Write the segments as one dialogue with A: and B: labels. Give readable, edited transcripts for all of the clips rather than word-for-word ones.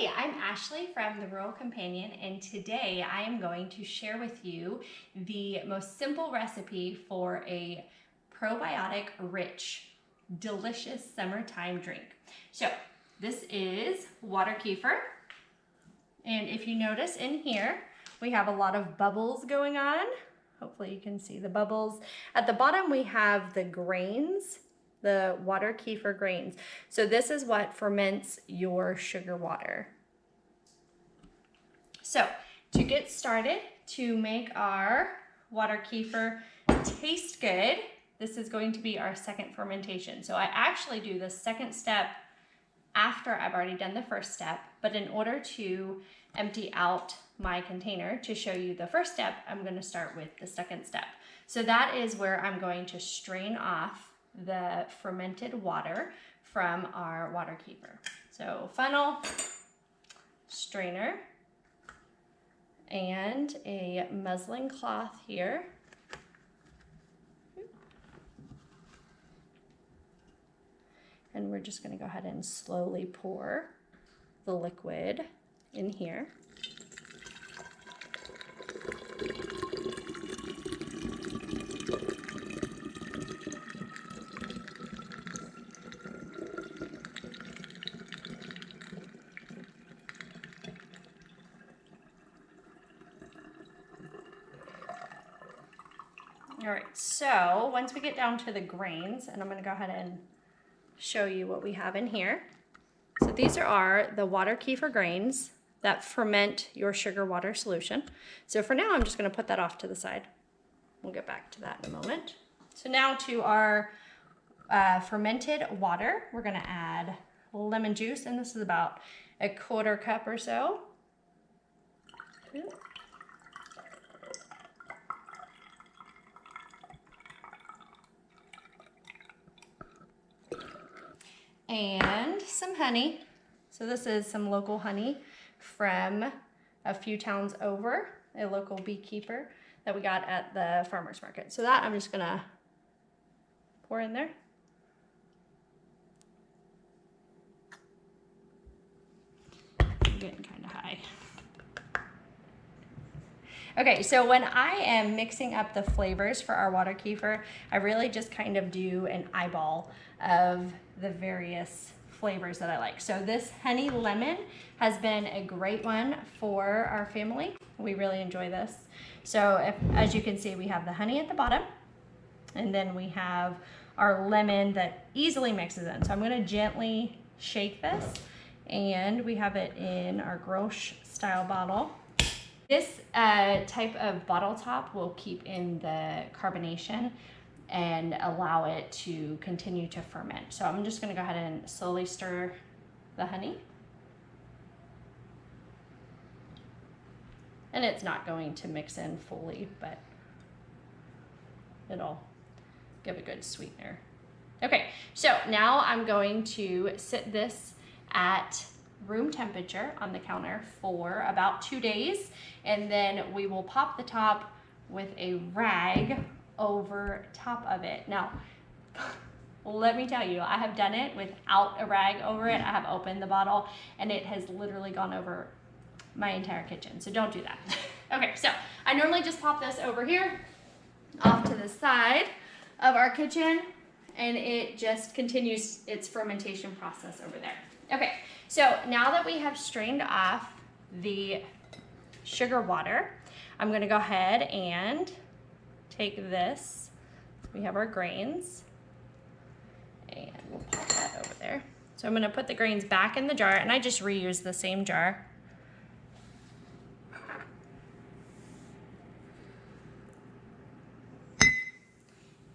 A: Hey, I'm Ashley from The Rural Companion, and today I am going to share with you the most simple recipe for a probiotic-rich, delicious summertime drink. So this is water kefir, and if you notice in here, we have a lot of bubbles going on. Hopefully you can see the bubbles. At the bottom we have the grains, the water kefir grains. So this is what ferments your sugar water. So to get started, to make our water kefir taste good, this is going to be our second fermentation. So I actually do the second step after I've already done the first step, but in order to empty out my container to show you the first step, I'm going to start with the second step. So that is where I'm going to strain off the fermented water from our water kefir. So funnel, strainer, and a muslin cloth here. And we're just going to go ahead and slowly pour the liquid in here. All right, so once we get down to the grains, and I'm going to go ahead and show you what we have in here. So these are the water kefir grains that ferment your sugar water solution. So for now, I'm just going to put that off to the side. We'll get back to that in a moment. So now to our fermented water, we're going to add lemon juice, and this is about a 1/4 cup or so. And some honey. So this is some local honey from a few towns over, a local beekeeper that we got at the farmer's market. So that I'm just gonna pour in there. I'm getting kind of high. Okay, so when I am mixing up the flavors for our water kefir, I really just kind of do an eyeball of the various flavors that I like. So this honey lemon has been a great one for our family. We really enjoy this. So as you can see, we have the honey at the bottom, and then we have our lemon that easily mixes in. So I'm gonna gently shake this, and we have it in our Grosch style bottle. This type of bottle top will keep in the carbonation and allow it to continue to ferment. So I'm just gonna go ahead and slowly stir the honey. And it's not going to mix in fully, but it'll give a good sweetener. Okay, so now I'm going to sit this at room temperature on the counter for about 2 days, and then we will pop the top with a rag over top of it. Now, let me tell you, I have done it without a rag over it. I have opened the bottle and it has literally gone over my entire kitchen, so don't do that. Okay, so I normally just pop this over here off to the side of our kitchen, and it just continues its fermentation process over there. Okay, so now that we have strained off the sugar water, I'm going to go ahead and take this. We have our grains, and we'll pop that over there. So I'm going to put the grains back in the jar, and I just reuse the same jar.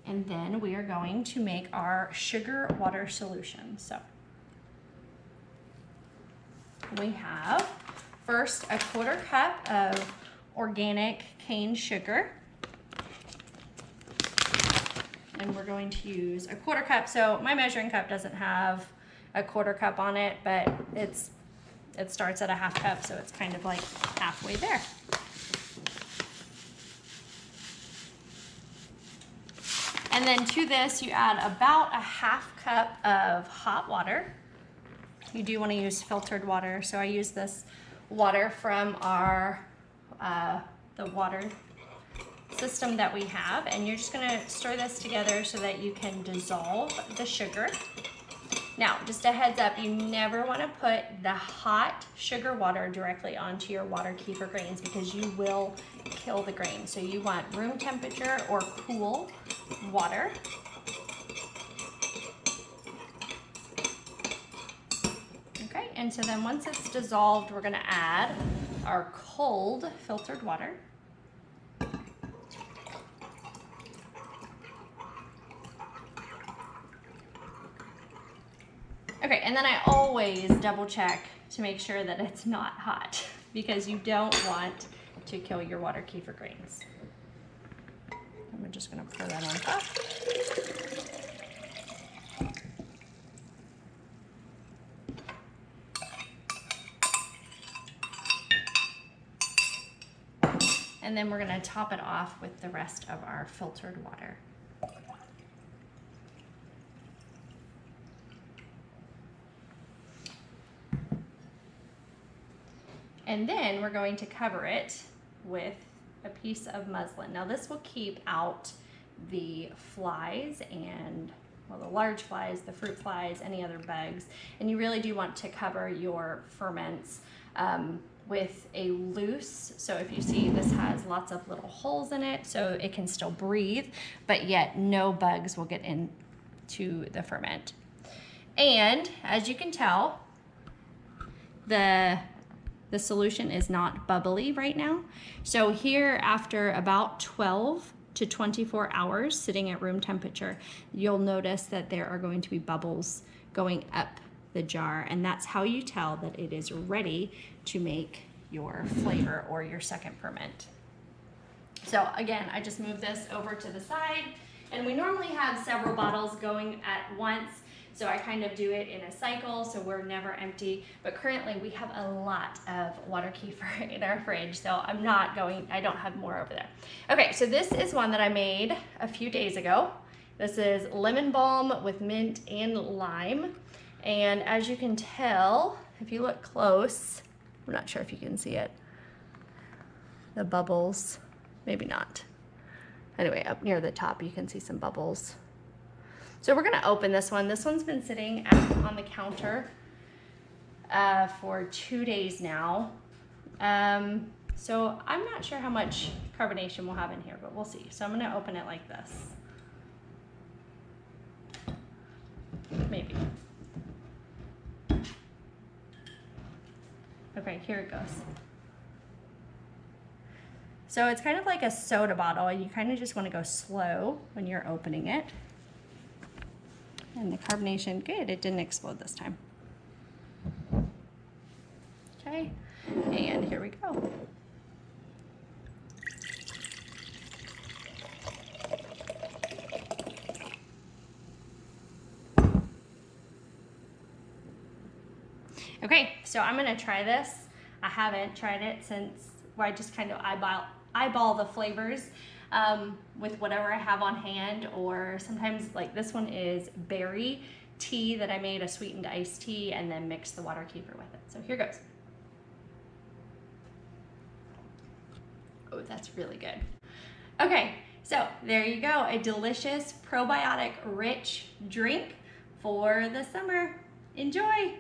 A: And then we are going to make our sugar water solution. So we have first a 1/4 cup of organic cane sugar. And we're going to use a 1/4 cup. So my measuring cup doesn't have a 1/4 cup on it, but it starts at a 1/2 cup, so it's kind of like halfway there. And then to this, you add about a 1/2 cup of hot water. you do want to use filtered water. So I use this water from our the water system that we have, and you're just going to stir this together so that you can dissolve the sugar. Now, just a heads up, you never want to put the hot sugar water directly onto your water kefir grains because you will kill the grains. So you want room temperature or cool water. Okay, and so then once it's dissolved, we're going to add our cold filtered water. Okay, and then I always double check to make sure that it's not hot because you don't want to kill your water kefir grains. I'm just gonna pour that on top. And then we're gonna top it off with the rest of our filtered water. And then we're going to cover it with a piece of muslin. Now this will keep out the flies and, well, the large flies, the fruit flies, any other bugs. And you really do want to cover your ferments with a loose, so if you see this has lots of little holes in it so it can still breathe, but yet no bugs will get into the ferment. And as you can tell, the solution is not bubbly right now. So here, after about 12 to 24 hours sitting at room temperature, you'll notice that there are going to be bubbles going up the jar, and that's how you tell that it is ready to make your flavor or your second ferment. So again, I just move this over to the side, and we normally have several bottles going at once. So I kind of do it in a cycle, so we're never empty. But currently we have a lot of water kefir in our fridge, so I don't have more over there. Okay, so this is one that I made a few days ago. This is lemon balm with mint and lime. And as you can tell, if you look close, I'm not sure if you can see it, the bubbles, maybe not. Anyway, up near the top, you can see some bubbles. So we're gonna open this one. This one's been sitting on the counter for 2 days now. So I'm not sure how much carbonation we'll have in here, but we'll see. So I'm gonna open it like this. Maybe. Okay, here it goes. So it's kind of like a soda bottle. You kind of just want to go slow when you're opening it. And the carbonation, good, it didn't explode this time. Okay, and here we go. Okay, so I'm gonna try this. I haven't tried it since, well, I just kind of eyeball the flavors with whatever I have on hand, or sometimes like this one is berry tea that I made a sweetened iced tea and then mixed the water kefir with it. So here goes. Oh, that's really good. Okay, so there you go, a delicious probiotic rich drink for the summer. Enjoy.